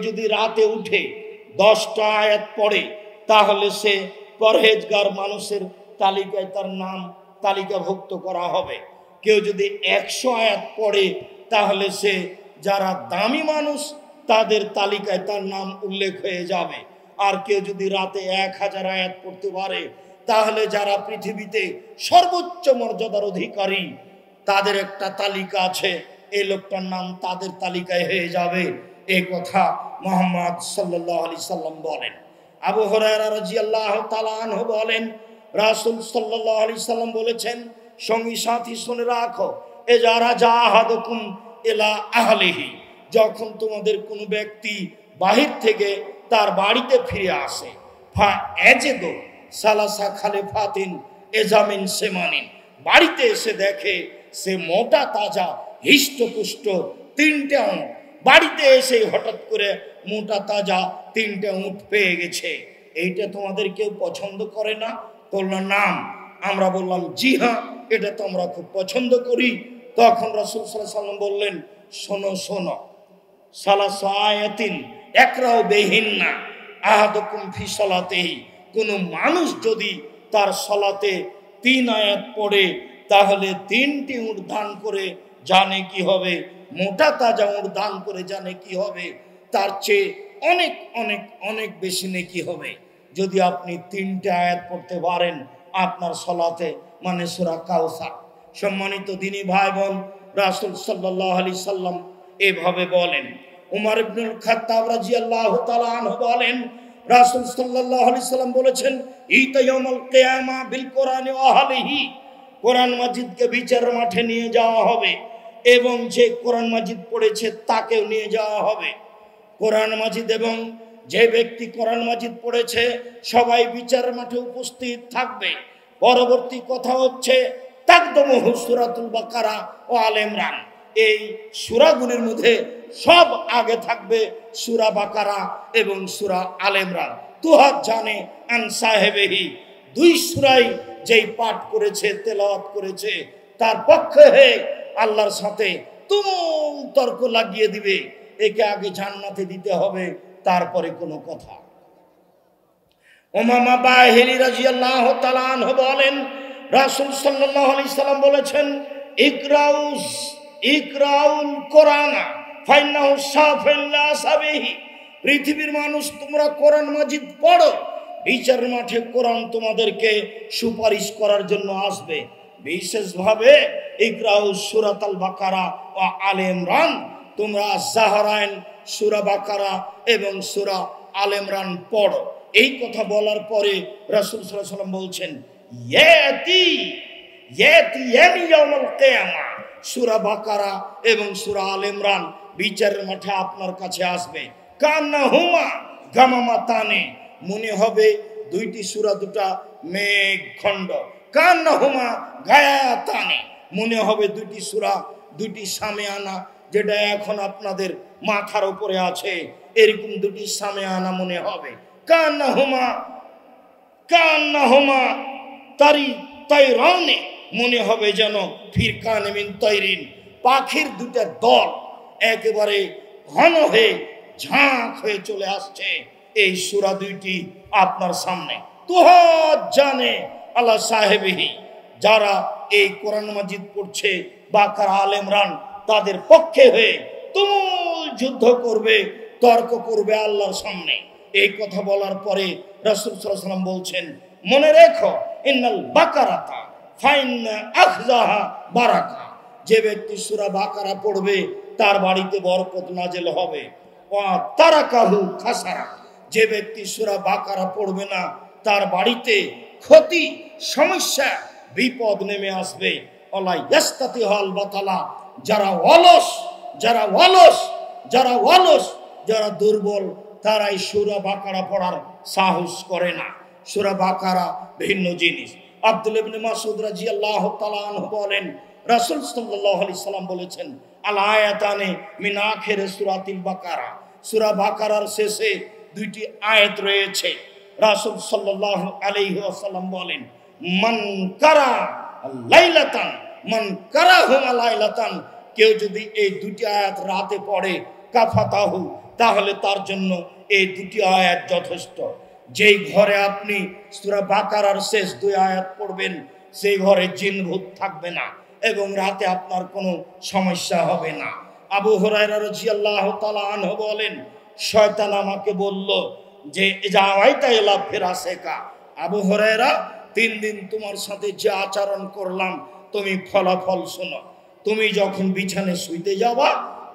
যদি রাতে উঠে 10টা আয়াত পড়ে তাহলে সে পরহেজগার মানুষের তালিকায় তার নাম তালিকাভুক্ত করা হবে। কেউ যদি 100 আয়াত পড়ে তাহলে সে যারা দামি মানুষ তাদের তালিকায় তার নাম উল্লেখ হয়ে যাবে। আর কেউ যদি রাতে 1000 আয়াত পড়তে পারে তাহলে যারা পৃথিবীতে সর্বোচ্চ মর্যাদার অধিকারী তাদের একটা তালিকা আছে, এই লোকটার নাম তাদের তালিকায় হয়ে যাবে। এই কথা মুহাম্মদ সাল্লাল্লাহু আলাইহি সাল্লাম বলেন। আবু হুরায়রা রাদিয়াল্লাহু তাআলা আনহু বলেন, রাসূল সাল্লাল্লাহু আলাইহি সাল্লাম বলেছেন, সঙ্গী সাথী শুনে রাখো, এ যারা জাহাদুকুম ইলা আহলিহি, যখন তোমাদের কোনো ব্যক্তি বাহির থেকে তার বাড়িতে ফিরে আসে, ফা এজেদু সালাসা খালিফাতিন এজামিন সেমানিন, বাড়িতে এসে দেখে সে মোটা তাজা হিষ্টপুষ্ট 3টে উট, বাড়িতে এসে হঠাৎ করে মোটা তাজা 3টে উট পেয়ে গেছে, এইটা তোমাদের কেউ পছন্দ করে না? বললো নাম। আমরা বললাম জি হ্যাঁ, এটা তো আমরা খুব পছন্দ করি। তখন রাসূল সাল্লাল্লাহু আলাইহি সাল্লাম বললেন, শোনো শোনো, সালাসু আয়াতিন একরাও বেহিন্না আহাদুকুম ফি সালাতিহি, কোনো মানুষ যদি তার সালাতে 3 আয়াত পড়ে তাহলে 3টি উট দান করে জানে কি হবে, মোটা তাজা উট দান করে জানে কি হবে, তার চেয়ে অনেক অনেক অনেক বেশি নেকি হবে। যদি আপনি 3টে আয়াত পড়তে পারেন আপনার সালাতে, মানে সূরা কাউসার। সম্মানিত দিনী ভাই বোন, রাসূল সাল্লাল্লাহু আলাইহি সাল্লাম এভাবে বলেন। উমর ইবনুল খাত্তাব রাদিয়াল্লাহু তাআলা আনহু বলেন, রাসূল সাল্লাল্লাহু আলাইহি সাল্লাম বলেছেন, ইতা ইয়াউমুল কিয়ামা বিল কোরআনি ওয়া আহলিহি, কোরআন মাজিদকে বিচারের মাঠে নিয়ে যাওয়া হবে এবং যে কোরআন মাজিদ পড়েছে তাকেও নিয়ে যাওয়া হবে। কোরআন মাজিদ এবং যে ব্যক্তি কোরআন মাজিদ পড়েছে সবাই বিচারের মাঠে উপস্থিত থাকবে। পরবর্তী কথা হচ্ছে তাকদমুহু সূরাতুল বাকারা ও আলে ইমরান, এই সূরাগুলির মধ্যে সব আগে থাকবে সূরা বাকারা এবং সূরা আলে ইমরান। তুহাত জানে আন সাহেবেহি, 2 সূরাই যেই পাঠ করেছে তেলাওয়াত করেছে তার পক্ষে হয়ে আল্লাহর সাথে তুমুল তর্ক লাগিয়ে দিবে, একে আগে জান্নাতে দিতে হবে তারপরে কোনো কথা। উমামা বাহিলি রাদিয়াল্লাহু তাআলা আনহু বলেন, রাসূল সাল্লাল্লাহু আলাইহি সাল্লাম বলেছেন, ইকরাউল কোরআনা ফাইন্নাহু শাফিউল লিআসাবিহি, পৃথিবীর মানুষ তোমরা কোরআন মাজিদ পড়ো, বিচারের মাঠে কোরআন তোমাদেরকে সুপারিশ করার জন্য আসবে। বিশেষভাবে ইকরাউ সূরাতুল বাকারা ও আলে ইমরান, তোমরা জাহরাইন সূরা বাকারা এবং সূরা আলে ইমরান পড়ো। এই কথা বলার পরে রাসূল সাল্লাল্লাহু আলাইহি সাল্লাম বলছেন, ইয়াতিয়ানি ইয়াউমুল কিয়ামা, সূরা বাকারা এবং সূরা আলে ইমরান বিচারের মাঠে আপনার কাছে আসবে। কান্নাহুমা গামামাতানে, মনে হবে 2টি সূরা 2টা মেঘখণ্ড। কান্নাহুমা গায়াতানে, মনে হবে 2টি সূরা 2টি সামিয়ানা, যেটা এখন আপনাদের মাথার উপরে আছে এরকম 2টি সামিয়ানা মনে হবে। কান্নাহুমা তাইরানে, মনে হবে যেন ফিরকান মিন তাইরিন, পাখির 2টা দল একেবারে ঘন হয়ে ঝাঁক হয়ে চলে আসছে। এই সূরা 2টি আপনার সামনে। তুহাত জানে আলা সাহেবিহি, যারা এই কোরআন মাজিদ পড়ছে বাকারা আলে ইমরান তাদের পক্ষে হয়ে তুমুল যুদ্ধ করবে, তর্ক করবে আল্লাহর সামনে। এই কথা বলার পরে রাসূল সাল্লাল্লাহু আলাইহি সাল্লাম বলছেন, মনে রেখো, ইন্নাল বাকারাতা ফাইন্না আখযাহা বারাকা, যে ব্যক্তি সূরা বাকারা পড়বে তার বাড়িতে বরকত নাযিল হবে। ওয়া তারাকাহু খাসারা, যে ব্যক্তি সূরা বাকারা পড়বে না তার বাড়িতে ক্ষতি, সমস্যা, বিপদ নেমে আসবে। ওয়ালা ইয়াস্তাতিহাল বাতালা, যারা অলস, যারা দুর্বল, তারাই সূরা বাকারা পড়ার সাহস করে না। সূরা বাকারা ভিন্ন জিনিস। আব্দুল্লাহ ইবনে মাসউদ রাদিয়াল্লাহু তাআলা আনহু বলেন, রাসূল সাল্লাল্লাহু আলাইহি সাল্লাম বলেছেন, আল আয়াতানে মিন আখির সূরাতিল বাকারা, সূরা বাকারার শেষে 2টি আয়াত রয়েছে। রাসূল সাল্লাল্লাহু আলাইহি ওয়াসাল্লাম বলেন, মান কারাহুমা লাইলাতান, কেউ যদি এই 2টি আয়াত রাতে পড়ে, কাফাতাহু তাহলে তার জন্য এই দুটি আয়াত যথেষ্ট। যেই ঘরে আপনি সূরা বাকারার শেষ 2 আয়াত পড়বেন সেই ঘরে জিন ভূত থাকবে না এবং রাতে আপনার কোনো সমস্যা হবে না। আবু হুরায়রা রাদিয়াল্লাহু তাআলা আনহু বলেন, শয়তান আমাকে বলল যে যাওয়াইতা ইলা ফিরাসিকা, আবু হুরায়রা 3 দিন তোমার সাথে যে আচরণ করলাম তুমি ফলাফল শোনো। তুমি যখন বিছানায় শুইতে যাবা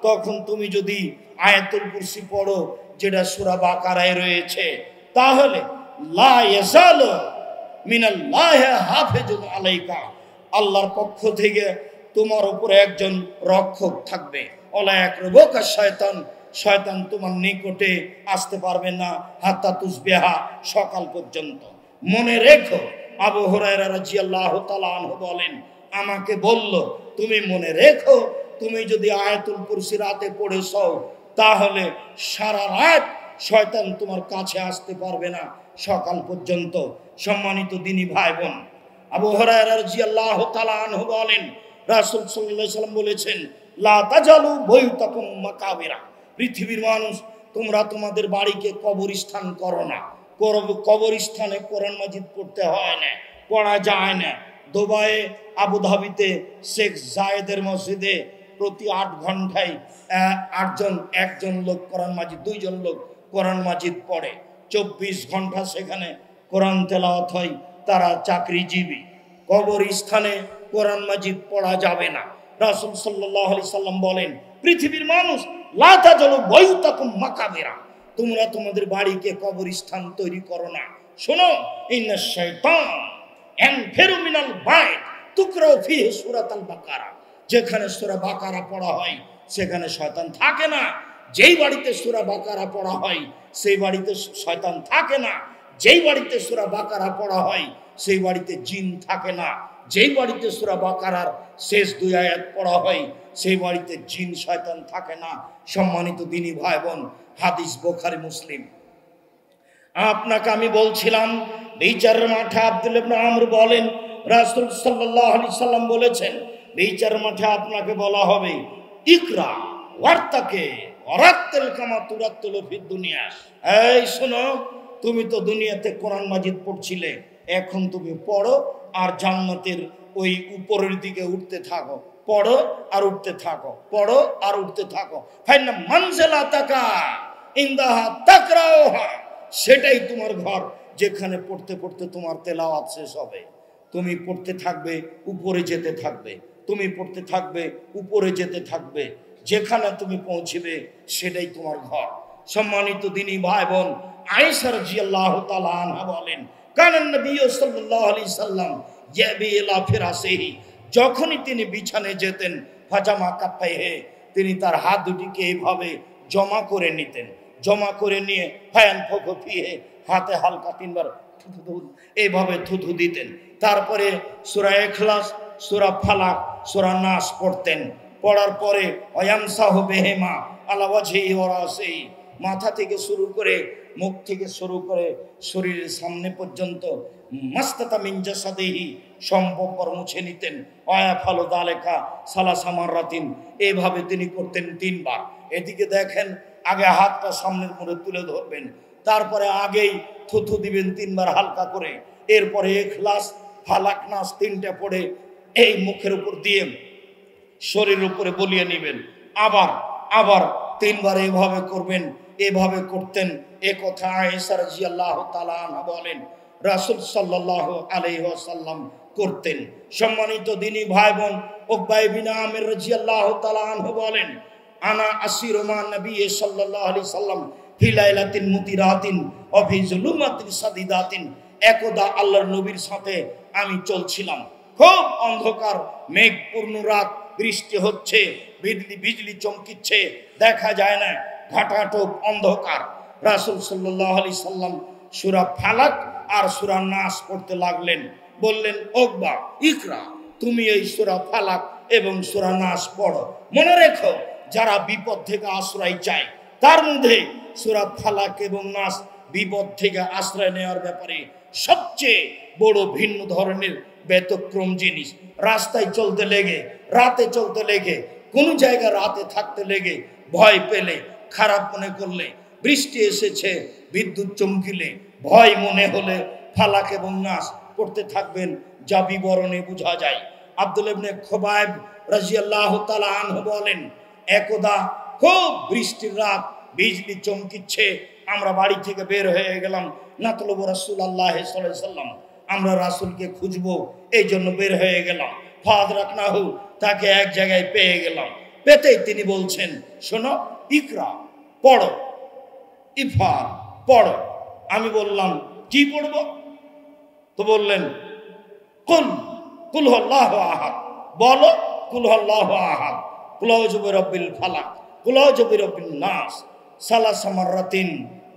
তখন তুমি যদি আয়াতুল কুরসি পড়ো যেটা সূরা বাকারায় রয়েছে, তাহলে লা ইয়াজালু মিনাল্লাহি হাফিজুন আলাইকা, আল্লাহর পক্ষ থেকে তোমার উপরে একজন রক্ষক থাকবে। ওলা ইয়াকরুবুকা শয়তান, শয়তান তোমার নিকটে আসতে পারবে না হাত্তা তুসবিহা, সকাল পর্যন্ত। মনে রেখো, আবু হুরায়রা রাদিয়াল্লাহু তাআলা আনহু বলেন, আমাকে বলল তুমি মনে রেখো, তুমি যদি আয়াতুল কুরসি রাতে পড়েছো তাহলে সারা রাত শয়তান তোমার কাছে আসতে পারবে না সকাল পর্যন্ত। সম্মানিত দিনী ভাই বোন, আবু হুরায়রা রাদিয়াল্লাহু তাআলা আনহু বলেন, রাসূল সাল্লাল্লাহু আলাইহি ওয়াসাল্লাম বলেছেন, লা তাজালু বুয়ুতাকুম মাকাবিরা, পৃথিবীর মানুষ তোমরা তোমাদের বাড়িকে কবরস্থান করো না। কবরস্থানে কোরআন মাজিদ পড়তে হয় না, পড়া যায় না। দুবাইয়ে আবুধাবিতে শেখ জায়েদের মসজিদে প্রতি 8 ঘন্টায় একজন লোক কোরআন মাজিদ, 2 জন লোক কোরআন মাজিদ পড়ে। 24 ঘন্টা সেখানে কোরআন তেলাওয়াত হয়, তারা চাকরিজীবী। কবরস্থানে কোরআন মাজিদ পড়া যাবে না। রাসূল সাল্লাল্লাহু আলাইহি সাল্লাম বলেন, পৃথিবীর মানুষ লা তাজালু বুয়ুতাকুম মাকাবিরা, তোমরা তোমাদের বাড়িকে কবরস্থান তৈরি করো না। শোনো, ইন্নাশ শাইতান ইয়ানফিরু মিনাল বাইত তুকরাউ ফিহি সূরাতুল বাকারা, যেখানে সূরা বাকারা পড়া হয় সেখানে শয়তান থাকে না। যেই বাড়িতে সূরা বাকারা পড়া হয় সেই বাড়িতে শয়তান থাকে না। যেই বাড়িতে সূরা বাকারা পড়া হয় সেই বাড়িতে জিন থাকে না। যেই বাড়িতে সূরা বাকারার শেষ 2 আয়াত পড়া হয় সেই বাড়িতে জিন শয়তান থাকে না। সম্মানিত দিনী ভাই বোন, হাদিস বুখারী মুসলিম। আপনাকে আমি বলছিলাম বিচারের মাঠে আব্দুল্লাহ ইবনে আমর বলেন, রাসূল সাল্লাল্লাহু আলাইহি সাল্লাম বলেছেন, বিচারের মাঠে আপনাকে বলা হবে ইকরা ওয়ারতাকে ওয়ারাত্তিল কামা তুরাত্তিলু ফিদ দুনিয়া। এই শোনো, তুমি তো দুনিয়াতে কোরআন মাজিদ পড়ছিলে, এখন তুমি পড়ো আর জান্নাতের ওই উপরের দিকে উঠতে থাকো। পড়ো আর উঠতে থাকো, পড়ো আর উঠতে থাকো। ফাইনা মানজিলাতাকা ইনদাহা তাকরাউহা, সেটাই তোমার ঘর যেখানে পড়তে পড়তে তোমার তেলাওয়াত শেষ হবে। তুমি পড়তে থাকবে, উপরে যেতে থাকবে, তুমি পড়তে থাকবে, উপরে যেতে থাকবে। যেখানে তুমি পৌঁছবে সেটাই তোমার ঘর। সম্মানিত দিনী ভাই বোন, আয়েশা রাদিয়াল্লাহু তাআলা আনহা বলেন, কানান নবী সাল্লাল্লাহু আলাইহি সাল্লাম ইয়াবি ইলা ফিরাসিহি, যখনই তিনি বিছানায় যেতেন ফাজামা কাফাইহি, তিনি তার হাত দুটিকে এইভাবে জমা করে নিতেন। জমা করে নিয়ে ফায়ান ফিহে, হাতে হালকা 3 বার এইভাবে থুথু দিতেন। তারপরে সূরা ইখলাস, সূরা ফালাক, সূরা নাস পড়তেন। পড়ার পরে ওয়ায়ামসাহু বিহিমা আলা ওয়াজহিহি ওয়া রাসিহি, মাথা থেকে শুরু করে মুখ থেকে শুরু করে শরীরের সামনে পর্যন্ত মাস্তাতা মিন জাসাদিহি, সম্পর্ক মুছে নিতেন। ওয়া ফালু যালিকা সালাসা মাররাতিন, এইভাবে তিনি করতেন 3 বার। এদিকে দেখেন, আগে হাতটা সামনের মুড়ে তুলে ধরবেন, তারপরে আগেই থুথু দিবেন 3 বার হালকা করে, এরপরে ইখলাস ফালাক নাস 3টা পড়ে এই মুখের উপর দিয়ে শরীরের উপরে বলিয়ে নেবেন। আবার 3 বার এভাবে করবেন। এভাবে করতেন। এ কথা আয়েশা রাদিয়াল্লাহু তাআলা আনহা বলেন, রাসূল সাল্লাল্লাহু আলাইহি ওয়াসাল্লাম করতেন। সম্মানিত দিনী ভাই বোন, উকবা ইবনে আমির রাদিয়াল্লাহু তাআলা আনহু বলেন, আনা আসিরু মা নবী সাল্লাল্লাহু আলাইহি সাল্লাম ফি লাইলাতিন মুতিরাতিন ওয়া ফি যুলুমাতিন সাদিদাতিন, একদা আল্লাহর নবীর সাথে আমি চলছিলাম, খুব অন্ধকার, মেঘপূর্ণ রাত, বৃষ্টি হচ্ছে, বিজলি চমকিচ্ছে, দেখা যায় না, ঘাটাটোপ অন্ধকার। রাসূল সাল্লাল্লাহু আলাইহি সাল্লাম সূরা ফালাক আর সূরা নাস পড়তে লাগলেন। বললেন, উকবা ইকরা, তুমি এই সূরা ফালাক এবং সূরা নাস পড়ো। মনে রেখো, যারা বিপদ থেকে আশ্রয় চায় তার মধ্যে সূরা ফালাক এবং নাস বিপদ থেকে আশ্রয় নেওয়ার ব্যাপারে সবচেয়ে বড় ভিন্ন ধরনের ব্যতিক্রম জিনিস। রাস্তায় চলতে লেগে, রাতে চলতে লেগে, কোন জায়গায় রাতে থাকতে লেগে ভয় পেলে খারাপ মনে করলে, বৃষ্টি এসেছে বিদ্যুৎ চমকিলে, ভয় মনে হলে ফালাক এবং নাস পড়তে থাকবেন, যা বিবরণে বোঝা যায়। আব্দুল্লাহ ইবনে খুবাইব রাদিয়াল্লাহু তাআলা আনহু বলেন, একদা খুব বৃষ্টির রাত, বিজলি চমকিচ্ছে, আমরা বাড়ি থেকে বের হয়ে গেলাম। নাতলুবু রাসূলুল্লাহ সাল্লাল্লাহু আলাইহি সাল্লাম, আমরা রাসূলকে খুঁজবো, এই জন্য বের হয়ে গেলাম। ফাদরাকনাহু, তাকে এক জায়গায় পেয়ে গেলাম। পেতেই তিনি বলছেন, শোনো, ইকরা, পড়ো, ইফার, পড়ো। আমি বললাম, কি পড়বো? তো বললেন, কুল কুল হুয়াল্লাহু আহাদ, বলো কুল হুয়াল্লাহু আহাদ, কুল আউযু বিরাব্বিল ফালাক, কুল আউযু বিরাব্বিন নাস, সালাসা মাররাতিন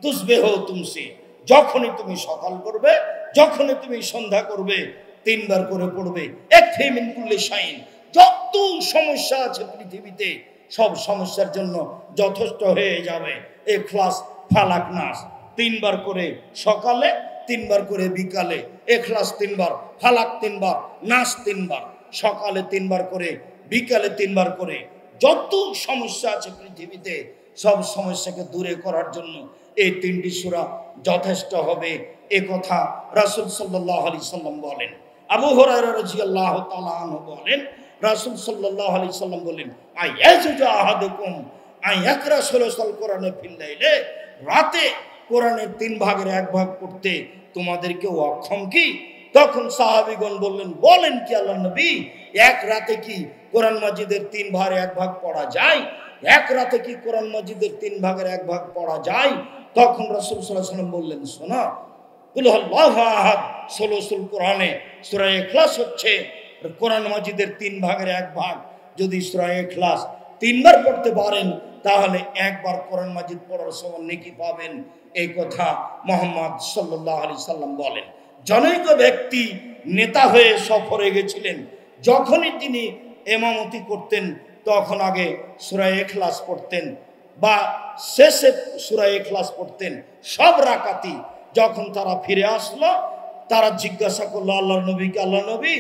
তুসবিহু তুমসি। যখনই তুমি সকাল করবে, যখনই তুমি সন্ধ্যা করবে, 3 বার করে পড়বে। একফি মিন কুল্লি শাইন, যত সমস্যা আছে পৃথিবীতে সব সমস্যার জন্য যথেষ্ট হয়ে যাবে ইখলাস, ফালাক, নাস। 3 বার করে সকালে, 3 বার করে বিকালে, ইখলাস 3 বার, ফালাক 3 বার, নাস 3 বার, সকালে 3 বার করে, বিকালে 3 বার করে। যত সমস্যা আছে পৃথিবীতে সব সমস্যাকে দূরে করার জন্য এই 3টি সূরা যথেষ্ট হবে, এ কথা রাসূল সাল্লাল্লাহু আলাইহি সাল্লাম বলেন। আবু হুরায়রা রাদিয়াল্লাহু তাআলা আনহু বলেন, রাসূল সাল্লাল্লাহু আলাইহি সাল্লাম বলেন, আয়াজু আহাদুকুম আয়াকরা সুলাসাল কোরআনে ফিল লাইলে, রাতে কোরআনের 3 ভাগের 1 ভাগ পড়তে তোমাদের কেউ অক্ষম কি? তখন সাহাবীগণ বললেন, বলেন কি আল্লাহর নবী, এক রাতে কি কোরআন মাজিদের 3 ভাগের 1 ভাগ পড়া যায়? এক রাতে কি কোরআন মাজিদের 3 ভাগের 1 ভাগ পড়া যায়? তখন রাসূল সাল্লাল্লাহু আলাইহি ওয়াসাল্লাম বললেন, শোনো, কুল হুয়াল্লাহু আহাদ ষোলসুল কোরআনে সূরা ইখলাস হচ্ছে কোরআন মাজিদের 3 ভাগের 1 ভাগ। যদি সূরা ইখলাস 3 বার পড়তে পারেন তাহলে একবার কোরআন মাজিদ পড়ার সমান নেকি পাবেন, এই কথা মুহাম্মদ সাল্লাল্লাহু আলাইহি সাল্লাম বলেন। জনৈক ব্যক্তি নেতা হয়ে সফরে গেছিলেন, যখনই তিনি ইমামতি করতেন তখন আগে সূরা ইখলাস পড়তেন বা শেষে সূরা ইখলাস পড়তেন সব রাকাতি। যখন তারা ফিরে আসলো, তারা জিজ্ঞাসা করলো আল্লাহর নবীকে, আল্লাহ নবী,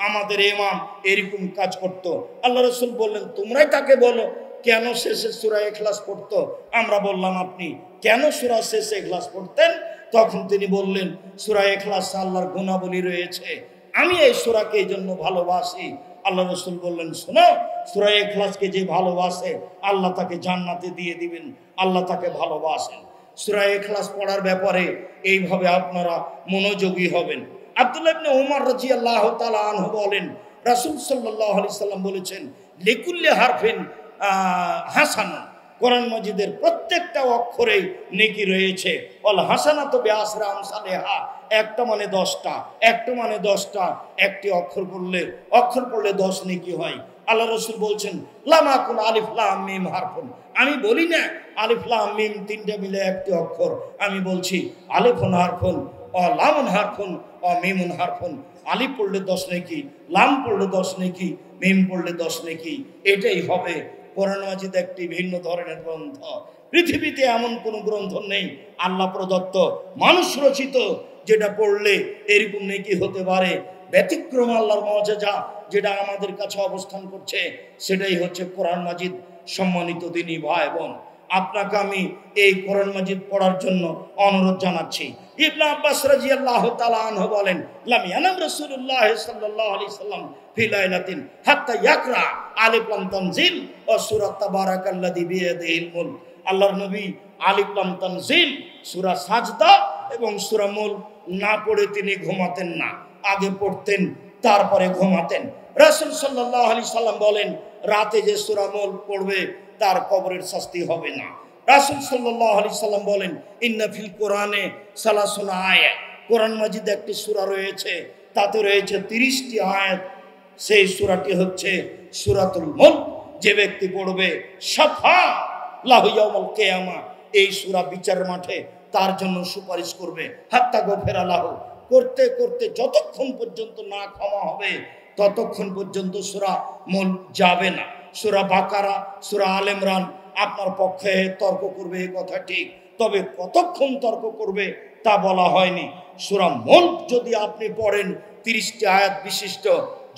আমাদের ইমাম এরকম কাজ করত। আল্লাহ রাসূল বললেন, তোমরাই তাকে বলো কেন শেষে সূরা ইখলাস পড়তো। আমরা বললাম, আপনি কেন সূরা শেষে ইখলাস পড়তেন? তখন তিনি বললেন, সূরা ইখলাস আল্লাহর গুণাবলী রয়েছে, আমি এই সূরাকে এই জন্য ভালোবাসি। আল্লাহ রাসূল বললেন, শোনো, সূরা ইখলাসকে যে ভালোবাসে আল্লাহ তাকে জান্নাতে দিয়ে দিবেন, আল্লাহ তাকে ভালোবাসেন। সূরা ইখলাস পড়ার ব্যাপারে এইভাবে আপনারা মনোযোগী হবেন। আব্দুল্লাহ ইবনে উমর রাদিয়াল্লাহু তাআলা আনহু বলেন, রাসূল সাল্লাল্লাহু আলাইহি সাল্লাম বলেছেন, লিকুল্লি হারফিন হাসানান, কোরআন মাজিদের প্রত্যেকটা অক্ষরেই নেকি রয়েছে। ওয়াল হাসানাতু বিআশরি আমসালিহা, একটা মানে 10টা, একটা মানে 10টা, একটি অক্ষর পড়লে 10 নেকি হয়। আল্লাহ রাসূল বলছেন, লামা কুন আলিফ লাম মিম হারফুন, আমি বলি না আলিফ লাম মিম 3টা মিলে একটি অক্ষর, আমি বলছি আলিফুন হারফুন ও লামুন হারফুন ও মিমুন হারফুন। আলিফ পড়লে 10 নেকি, লাম পড়লে 10 নেকি, মিম পড়লে 10 নেকি। এটাই হবে কোরআন মাজিদ একটি ভিন্ন ধরনের গ্রন্থ। পৃথিবীতে এমন কোন গ্রন্থ নেই আল্লাহ প্রদত্ত, মানুষ রচিত, যেটা পড়লে এরকম নেকি হতে পারে। ব্যতিক্রম আল্লাহর মুআজিজা যেটা আমাদের কাছে অবস্থান করছে সেটাই হচ্ছে কোরআন মাজিদ। সম্মানিত দিনী ভাই বোন, আপনাকে আমি এই কোরআন মাজিদ পড়ার জন্য অনুরোধ জানাচ্ছি। ইবনে আব্বাস রাদিয়াল্লাহু তাআলা আনহু বলেন, লাম ইয়ানাম রাসূলুল্লাহ সাল্লাল্লাহু আলাইহি সাল্লাম ফি লাইলাতিন হাত্তা ইয়াকরা আলিফ লাম তানজিল ও সূরা তাবারাকাল্লাযী বিয়াদিহিল মুলক। আল্লাহর নবী আলিফ লাম তানজিল, সূরা সাজদা এবং সূরা মুলক না পড়ে তিনি ঘুমাতেন না, আগে পড়তেন তারপরে ঘুমাতেন। রাসূল সাল্লাল্লাহু আলাইহি সাল্লাম বলেন, রাতে যে সূরা মুলক পড়বে তার কবরের শাস্তি হবে না। রাসূল সাল্লাল্লাহু আলাইহি সাল্লাম বলেন, ইন্না ফিল কোরআনে সালাসুনা আয়াত, কোরআন মাজিদে একটি সূরা রয়েছে, তাতে রয়েছে 30টি আয়াত। সেই সূরাটি হচ্ছে সূরাতুল মুলক। যে ব্যক্তি পড়বে শাফা লাহু ইয়াউমাল কিয়ামা, এই সূরা বিচার মাঠে তার জন্য সুপারিশ করবে। হাত্তা গফিরা লাহু, করতে করতে যতক্ষণ পর্যন্ত না ক্ষমা হবে ততক্ষণ পর্যন্ত সূরা মুলক যাবে না। সূরা বাকারা, সূরা আলে ইমরান আপনার পক্ষে তর্ক করবে, এই কথা ঠিক, তবে কতক্ষণ তর্ক করবে তা বলা হয়নি। সূরা মুলক যদি আপনি পড়েন 30টি আয়াত বিশিষ্ট,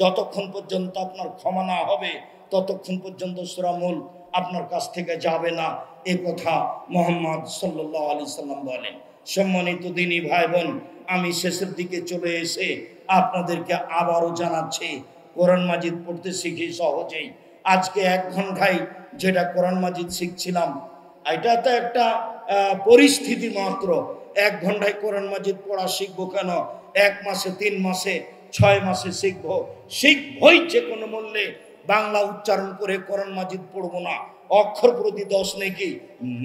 যতক্ষণ পর্যন্ত আপনার ক্ষমা না হবে ততক্ষণ পর্যন্ত সূরা মুলক আপনার কাছ থেকে যাবে না। এ কথা মুহাম্মদ সাল্লাল্লাহু আলাইহি সাল্লাম বলেন। সম্মানিত দিনী ভাই বোন, আমি শেষের দিকে চলে এসে আপনাদেরকে আবারও জানাচ্ছি, কোরআন মাজিদ পড়তে শিখি সহজেই। আজকে 1 ঘন্টায় যেটা কোরআন মাজিদ শিখছিলাম, এটা তো একটা পরিস্থিতি মাত্র। 1 ঘন্টায় কোরআন মাজিদ পড়া শিখবো কেন? 1 মাসে, 3 মাসে, 6 মাসে শিখবই যে কোনো মূল্যে। বাংলা উচ্চারণ করে কোরআন মাজিদ পড়বো না, অক্ষর প্রতি 10 নেকি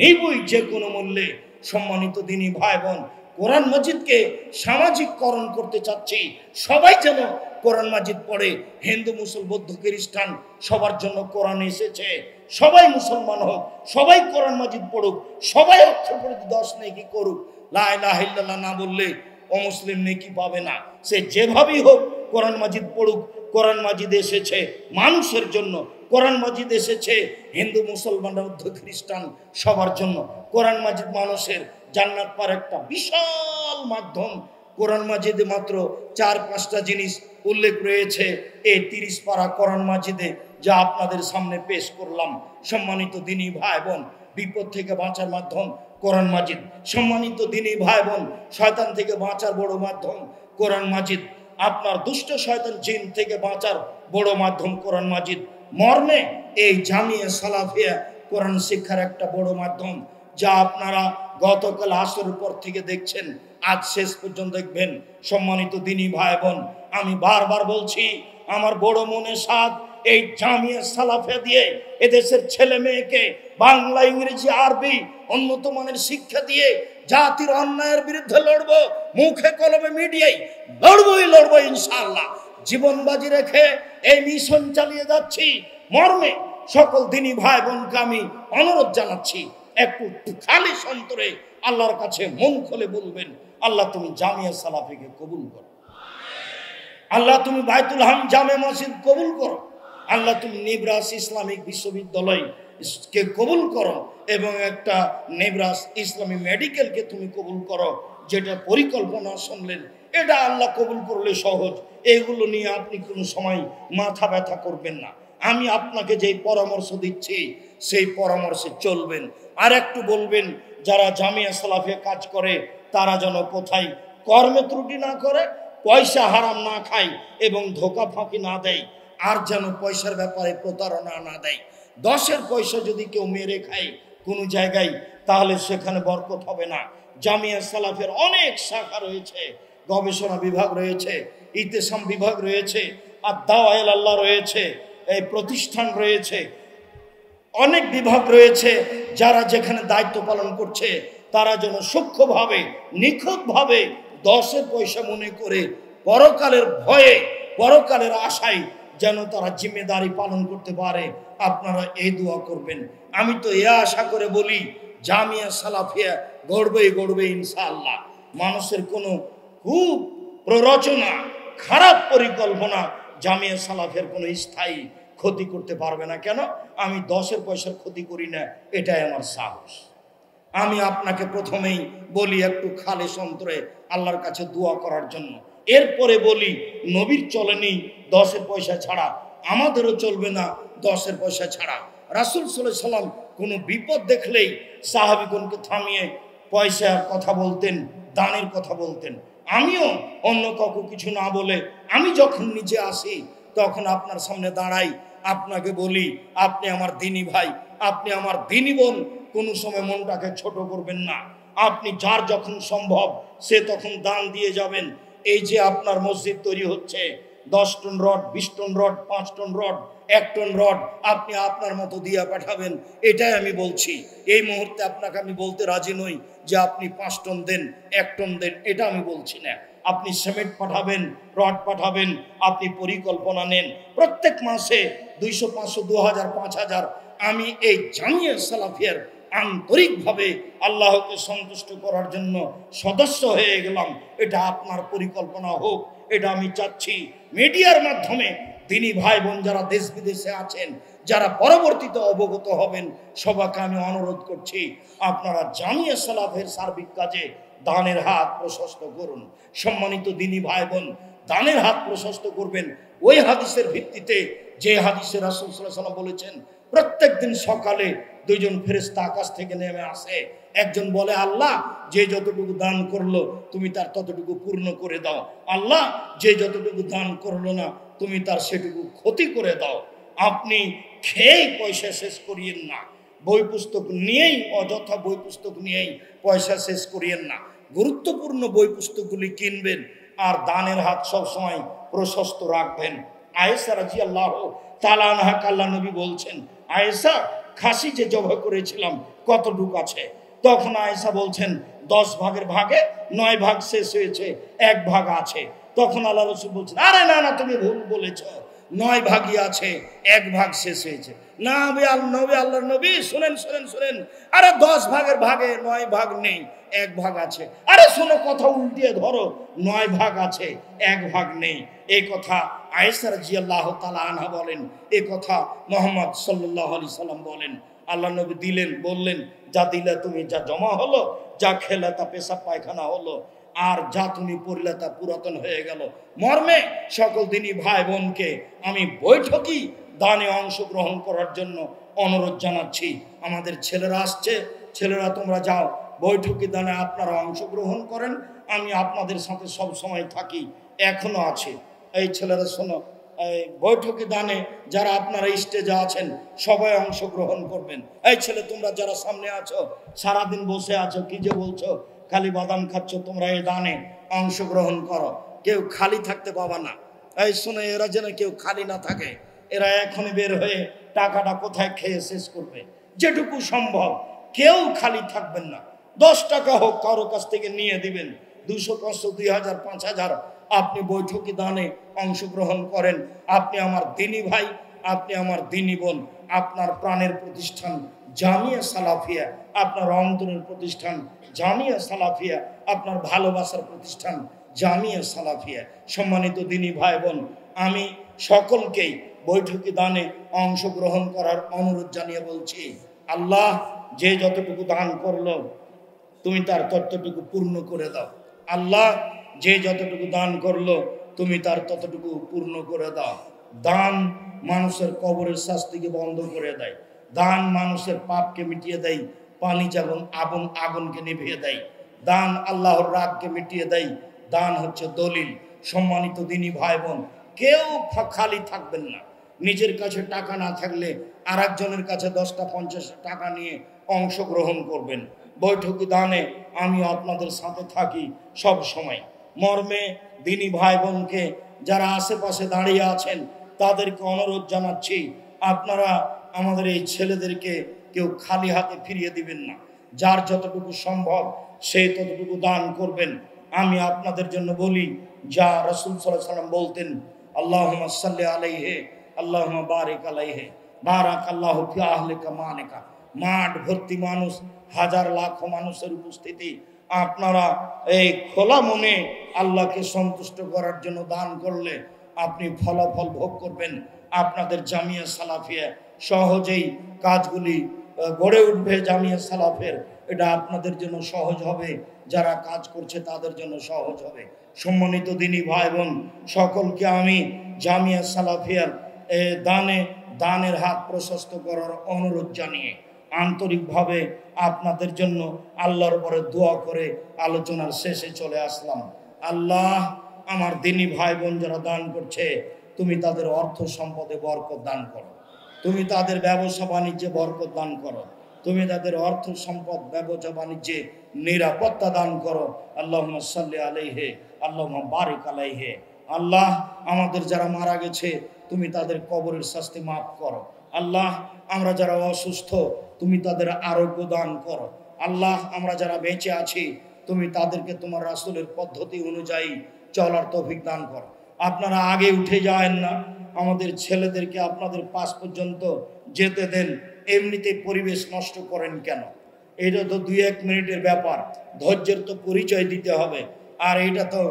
নেবই যে কোনো মূল্যে। সম্মানিত দিনী ভাই বোন, কোরআন মাজিদকে সামাজিককরণ করতে চাচ্ছি। সবাই যেন কোরআন মাজিদ পড়ে। হিন্দু, মুসলমান, বৌদ্ধ, খ্রিস্টান সবার জন্য কোরআন এসেছে। সবাই মুসলমান হোক, সবাই কোরআন মাজিদ পড়ুক, সবাই অক্ষর প্রতি 10 নেকি করুক। লা ইলাহা ইল্লাল্লাহ না বললে অমুসলিম নেকি পাবে না। সে যেভাবেই হোক কোরআন মাজিদ পড়ুক। কোরআন মাজিদ এসেছে মানুষের জন্য, কোরআন মাজিদ এসেছে হিন্দু, মুসলমান, বৌদ্ধ, খ্রিস্টান সবার জন্য। কোরআন মাজিদ মানুষের জান্নাত পাওয়ার একটা বিশাল মাধ্যম। কোরআন মাজিদে মাত্র 4-5টা জিনিস উল্লেখ রয়েছে এই 30 পারা কোরআন মাজিদে, যা আপনাদের সামনে পেশ করলাম। সম্মানিত দিনী ভাই বোন, বিপদ থেকে বাঁচার মাধ্যম কোরআন মাজিদ। সম্মানিত দিনী ভাই বোন, শয়তান থেকে বাঁচার বড় মাধ্যম কোরআন মাজিদ। আপনার দুষ্ট শয়তান জিন থেকে বাঁচার বড় মাধ্যম কোরআন মাজিদ। মর্মে এই জামিয়া সালাফিয়া কোরআন শিক্ষার একটা বড় মাধ্যম, যা আপনারা গতকাল আসরের পর থেকে দেখছেন, আজ শেষ পর্যন্ত দেখবেন। সম্মানিত দিনী ভাই বোন, আমি বারবার বলছি, আমার বড় মনে সাধ এই জামিয়া সালাফিয়া দিয়ে এদেশের ছেলে মেয়েকে বাংলা, ইংরেজি, আরবি উন্নত মানের শিক্ষা দিয়ে জাতির অন্যায়ের বিরুদ্ধে লড়বো। মুখে কলমে মিডিয়ায় লড়বো ইনশাআল্লাহ। জীবন বাজি রেখে এই মিশন চালিয়ে যাচ্ছি। মর্মে সকল দিনী ভাই বোনকে আমি অনুরোধ জানাচ্ছি, একটু খালি অন্তরে আল্লাহর কাছে মন খুলে বলবেন, আল্লাহ তুমি জামিয়া সালাফিকে কবুল করো। আল্লাহ তুমি বাইতুল হাম জামে মসজিদ কবুল করো। আল্লাহ তুমি নেব্রাস ইসলামিক বিশ্ববিদ্যালয় কে কবুল করো, এবং একটা নেব্রাস ইসলামী মেডিকেলকে তুমি কবুল করো। যেটা পরিকল্পনা শুনলেন, এটা আল্লাহ কবুল করলে সহজ। এগুলো নিয়ে আপনি কোনো সময় মাথা ব্যথা করবেন না। আমি আপনাকে যেই পরামর্শ দিচ্ছি সেই পরামর্শে চলবেন। আর একটু বলবেন, যারা জামিয়া সালাফিয়া কাজ করে তারা যেন কোথায় কর্মে ত্রুটি না করে, পয়সা হারাম না খায় এবং ধোকা ফাঁকি না দেয়, আর যেন পয়সার ব্যাপারে প্রতারণা না দেয়। 10-এর পয়সা যদি কেউ মেরে খায় কোনো জায়গায়, তাহলে সেখানে বরকত হবে না। জামিয়া সালাফের অনেক শাখা রয়েছে, গবেষণা বিভাগ রয়েছে, ইতেসাম বিভাগ রয়েছে, আর দাওয়া ইলা আল্লাহ রয়েছে, এই প্রতিষ্ঠান রয়েছে, অনেক বিভাগ রয়েছে। যারা যেখানে দায়িত্ব পালন করছে তারা যেন সূক্ষ্মভাবে, নিখুঁতভাবে 10-এর পয়সা মনে করে পরকালের ভয়ে, পরকালের আশায় যেন তারা জিম্মেদারি পালন করতে পারে। আপনারা এই দোয়া করবেন। আমি তো এ আশা করে বলি, জামিয়া সালাফিয়া গড়বে ইনশাআল্লাহ। মানুষের কোনো খুব প্ররোচনা, খারাপ পরিকল্পনা জামিয়া সালাফের কোনো স্থায়ী ক্ষতি করতে পারবে না। কেন? আমি 10-এর পয়সার ক্ষতি করি না, এটাই আমার সাহস। আমি আপনাকে প্রথমেই বলি একটু খালেস অন্তরে আল্লাহর কাছে দোয়া করার জন্য। এরপরে বলি, নবীর চলেনি 10-এর পয়সা ছাড়া, আমাদেরও চলবে না 10-এর পয়সা ছাড়া। রাসূল সাল্লাল্লাহু আলাইহি ওয়াসাল্লাম কোনো বিপদ দেখলেই সাহাবীগণকে থামিয়ে পয়সার কথা বলতেন, দানের কথা বলতেন। আমিও অন্য কাউকে কিছু না বলে, আমি যখন নিজে আসি তখন আপনার সামনে দাঁড়াই, আপনাকে বলি, আপনি আমার দিনী ভাই, আপনি আমার দিনী বোন, কোনো সময় মনটাকে ছোট করবেন না। আপনি যার যখন সম্ভব সে তখন দান দিয়ে যাবেন। এই যে আপনার মসজিদ তৈরি হচ্ছে, 10 ton rod, 20 ton rod, 5 ton rod, 1 ton rod আপনি আপনার মতো দিয়ে পাঠাবেন, এটাই আমি বলছি। এই মুহূর্তে আপনাকে আমি বলতে রাজি নই যে আপনি 5 টন দেন, 1 টন দেন, এটা আমি বলছি না। আপনি সিমেন্ট পাঠাবেন, রড পাঠাবেন, আপনি পরিকল্পনা নেন। প্রত্যেক মাসে 200, 500, 2000, 5000 আমি এই জামিয়া সালাফিয়ার আন্তরিকভাবে আল্লাহকে সন্তুষ্ট করার জন্য সদস্য হয়ে গেলাম। এটা আপনার পরিকল্পনা হোক, এটা আমি চাচ্ছি। মিডিয়ার মাধ্যমে দিনী ভাই বোন যারা দেশ বিদেশে আছেন, যারা পরবর্তীতে অবগত হবেন, সবাইকে আমি অনুরোধ করছি, আপনারা জামিয়া সালাফের সার্বিক কাজে দানের হাত প্রশস্ত করুন। সম্মানিত দিনী ভাই বোন, দানের হাত প্রশস্ত করবেন ওই হাদিসের ভিত্তিতে যে হাদিসে রাসূল সাল্লাল্লাহু আলাইহি ওয়াসাল্লাম বলেছেন, প্রত্যেক দিন সকালে দুইজন ফেরেশতা আকাশ থেকে নেমে আসে। একজন বলে, আল্লাহ যে যতটুকু দান করলো তুমি তার ততটুকু পূর্ণ করে দাও, আল্লাহ যে যতটুকু দান করলো না তুমি তার সেটুকু ক্ষতি করে দাও। আপনি খেয়েই পয়সা শেষ করিয়েন না, বই পুস্তক নিয়েই, অযথা বই পুস্তক নিয়েই পয়সা শেষ করিয়েন না। গুরুত্বপূর্ণ বই পুস্তকগুলি কিনবেন আর দানের হাত সবসময় প্রশস্ত রাখবেন। আয়েশা রাদিয়াল্লাহু তাআলা আনহা আল্লাহর নবী বলছেন, আয়েশা খাসি যে জবাই করেছিলাম কতটুকু আছে? তখন আয়েশা বলছেন 10 ভাগের ভাগে 9 ভাগ শেষ হয়েছে, 1 ভাগ আছে। তখন আল্লাহ রাসূল বলছেন, আরে না না, তুমি ভুল বলেছ, 9 ভাগই আছে, 1 ভাগ শেষ হয়েছে। না আল্লাহর নবী শুনেন শুনেন শুনেন, আরে 10 ভাগের ভাগে 9 ভাগ নেই, 1 ভাগ আছে। আরে শোনো, কথা উল্টিয়ে ধরো, 9 ভাগ আছে, 1 ভাগ নেই। এই কথা আয়েশা রাদিয়াল্লাহু তাআলা আনহা বলেন, এই কথা মুহাম্মদ সাল্লাল্লাহু আলাইহি সাল্লাম বলেন। আল্লাহ নবী দিলেন, বললেন, যা দিলে তুমি, যা জমা হলো, যা খেলে তা পেশাব পায়খানা হলো, আর যা তুমি পড়লে তা পুরাতন হয়ে গেল। মর্মে সকল দিনই ভাই বোনকে আমি বৈঠকি দানে অংশগ্রহণ করার জন্য অনুরোধ জানাচ্ছি। আমাদের ছেলেরা আসছে, ছেলেরা তোমরা যাও, বৈঠকি দানে আপনারা অংশগ্রহণ করেন, আমি আপনাদের সাথে সব সময় থাকি, এখনো আছে। এই ছেলেরা শোনো, এই বৈঠকি দানে যারা আপনারা স্টেজে আছেন সবাই অংশগ্রহণ করবেন। এই ছেলে তোমরা যারা সামনে আছো, সারাদিন বসে আছো, কি যে বলছো, খালি বাদাম খাচ্ছ, তোমরা এই দানে অংশগ্রহণ করো, কেউ খালি থাকতে পাবা না। এই শোনো, এরা যেন কেউ খালি না থাকে। এরা এখনই বের হয়ে টাকাটা কোথায় খেয়ে শেষ করবে, যেটুকু সম্ভব কেউ খালি থাকবেন না। 10 টাকা হোক কারো কাছ থেকে নিয়ে দিবেন, 200, 500, 2000, 5000, আপনি বৈঠকি দানে অংশগ্রহণ করেন। আপনি আমার দিনী ভাই, আপনি আমার দিনী বোন, আপনার প্রাণের প্রতিষ্ঠান জামিয়া সালাফিয়া, আপনার অন্তরের প্রতিষ্ঠান জামিয়া সালাফিয়া, আপনার ভালোবাসার প্রতিষ্ঠান জামিয়া সালাফিয়া। সম্মানিত দিনী ভাই বোন, আমি সকলকেই বৈঠকি দানে অংশগ্রহণ করার অনুরোধ জানিয়ে বলছি, আল্লাহ যে যতটুকু দান করলো তুমি তার ততটুকু পূর্ণ করে দাও। আল্লাহ যে যতটুকু দান করলো তুমি তার ততটুকু পূর্ণ করে দাও। দান মানুষের কবরের শাস্তিকে বন্ধ করে দেয়, দান মানুষের পাপকে মিটিয়ে দেয়, পানি যেমন আগুনকে নিভিয়ে দেয়, দান আল্লাহর রাগকে মিটিয়ে দেয়। দান হচ্ছে দলিল। সম্মানিত দিনী ভাই বোন, কেউ খালি থাকবেন না। নিজের কাছে টাকা না থাকলে আর একজনের কাছে 10টা 50 টাকা নিয়ে অংশগ্রহণ করবেন। বৈঠকি দানে আমি আপনাদের সাথে থাকি সব সময়। মর্মে দিনী ভাই বোনকে যারা আশেপাশে দাঁড়িয়ে আছেন তাদেরকে অনুরোধ জানাচ্ছি, আপনারা আমাদের এই ছেলেদেরকে কেউ খালি হাতে ফিরিয়ে দিবেন না। যার যতটুকু সম্ভব সেই ততটুকু দান করবেন। আমি আপনাদের জন্য বলি, যা রাসূল সাল্লাল্লাহু আলাইহি সাল্লাম বলতেন, আল্লাহুম্মা সাল্লি আলাইহি আল্লাহুম্মা বারিক আলাইহি বারাকাল্লাহু ফি আহলিকা মালিকা। মাঠ ভর্তি মানুষ, হাজার লাখ মানুষের উপস্থিতি, আপনারা এই খোলা মনে আল্লাহকে সন্তুষ্ট করার জন্য দান করলে আপনি ফলাফল ভোগ করবেন। আপনাদের জামিয়া সালাফিয়া সহজেই কাজগুলি গড়ে উঠবে। জামিয়া সালাফের এটা আপনাদের জন্য সহজ হবে, যারা কাজ করছে তাদের জন্য সহজ হবে। সম্মানিত দিনী ভাই বোন, সকলকে আমি জামিয়া সালাফিয়ার দানের হাত প্রশস্ত করার অনুরোধ জানিয়ে আন্তরিকভাবে আপনাদের জন্য আল্লাহর উপরে দোয়া করে আলোচনার শেষে চলে আসলাম। আল্লাহ আমার দিনী ভাই বোন যারা দান করছে, তুমি তাদের অর্থ সম্পদে বরকত দান করো, তুমি তাদের ব্যবসা বাণিজ্যে বরকত দান করো, তুমি তাদের অর্থ সম্পদ ব্যবসা বাণিজ্যে নিরাপত্তা দান করো। আল্লাহুম্মা সাল্লি আলাইহি আল্লাহুম্মা বারিক আলাইহি। আল্লাহ আমাদের যারা মারা গেছে তুমি তাদের কবরের শাস্তি মাফ করো। আল্লাহ আমরা যারা অসুস্থ তুমি তাদের আরোগ্য দান করো। আল্লাহ আমরা যারা বেঁচে আছি তুমি তাদেরকে তোমার রাসূলের পদ্ধতি অনুযায়ী চলার তৌফিক দান করো। আপনারা আগে উঠে যান না, আমাদের ছেলেদেরকে আপনাদের পাশ পর্যন্ত যেতে দেন। এমনিতে পরিবেশ নষ্ট করেন কেন? এটা তো 2-1 মিনিটের ব্যাপার, ধৈর্যের তো পরিচয় দিতে হবে। আর এটা তো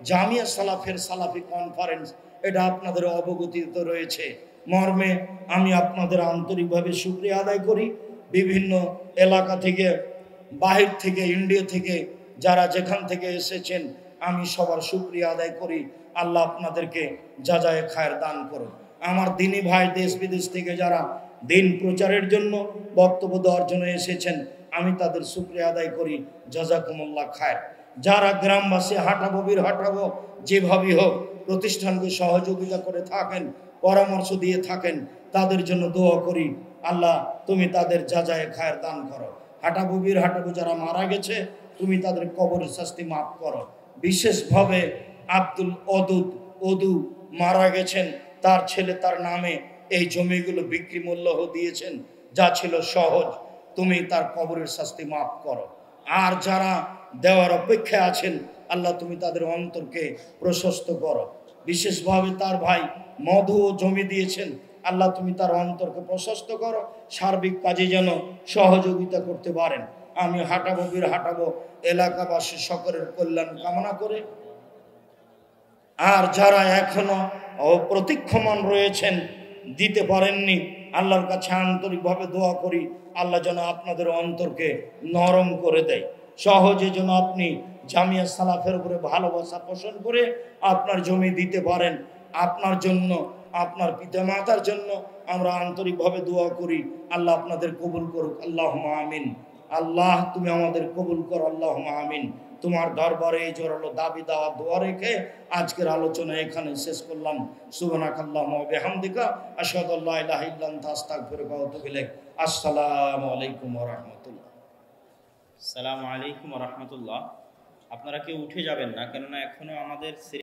জামিয়া সালাফি কনফারেন্স, এটা আপনাদের অবগতিত রয়েছে। মর্মে আমি আপনাদের আন্তরিকভাবে শুকরিয়া আদায় করি। বিভিন্ন এলাকা থেকে, বাহির থেকে, ইন্ডিয়া থেকে যারা যেখান থেকে এসেছেন আমি সবার শুকরিয়া আদায় করি। আল্লাহ আপনাদেরকে যাজায়ে খায়ের দান করুন। আমার দিনী ভাই দেশ বিদেশ থেকে যারা দিন প্রচারের জন্য, বক্তব্য দেওয়ার জন্য এসেছেন। আমি তাদের শুকরিয়া আদায় করি। জাযাকুমুল্লাহ খায়র। যারা গ্রামবাসী হাঁটাবো, বীর হাঁটাবো, যেভাবেই হোক প্রতিষ্ঠানকে সহযোগিতা করে থাকেন, পরামর্শ দিয়ে থাকেন, তাদের জন্য দোয়া করি। আল্লাহ তুমি তাদের যাজায়ে খায়ের দান করো। হাঁটাবো, বীর হাঁটাবো যারা মারা গেছে, তুমি তাদের কবরের শাস্তি মাফ করো। বিশেষভাবে আব্দুল অদু মারা গেছেন, তার ছেলে তার নামে এই জমিগুলো বিক্রি মূল্য দিয়েছেন, যা ছিল সহজ। তুমি তার কবরের শাস্তি মাফ করো। আর যারা দেওয়ার অপেক্ষায় আছেন, আল্লাহ তুমি তাদের অন্তরকে প্রশস্ত করো। বিশেষভাবে তার ভাই মধু জমি দিয়েছেন, আল্লাহ তুমি তার অন্তরকে প্রশস্ত করো, সার্বিক কাজে যেন সহযোগিতা করতে পারেন। আমি হাঁটাবো, বীর হাঁটাবো এলাকাবাসী সকলের কল্যাণ কামনা করে, আর যারা এখনো প্রতীক্ষমান রয়েছেন, দিতে পারেননি, আল্লাহর কাছে আন্তরিকভাবে দোয়া করি আল্লাহ যেন আপনাদের অন্তরকে নরম করে দেয়। সহজে যেন আপনি জামিয়া সালাফের উপরে ভালোবাসা পোষণ করে আপনার জমি দিতে পারেন। আপনার জন্য, আপনার পিতামাতার জন্য আমরা আন্তরিকভাবে দোয়া করি। আল্লাহ আপনাদের কবুল করুক। আল্লাহুম্মা আমিন। আল্লাহ তুমি আমাদের কবুল করো। আল্লাহুম্মা আমিন। তোমার দরবারে এই জোরালো দাবি দেওয়া দোয়া রেখে আজকের আলোচনা এখানে শেষ করলাম। সুবহানাকাল্লাহুম্মা ওয়া বিহামদিকা আশহাদু আল্লা ইলাহা ইল্লা আনতা আস্তাগফিরুকা ওয়া আতুবু ইলাইক। আসসালামু আলাইকুম ওয়া রাহমাতুল্লাহ। আসসালামু আলাইকুম ওয়া রাহমাতুল্লাহ। আপনারা কেউ উঠে যাবেন না, কেননা এখনো আমাদের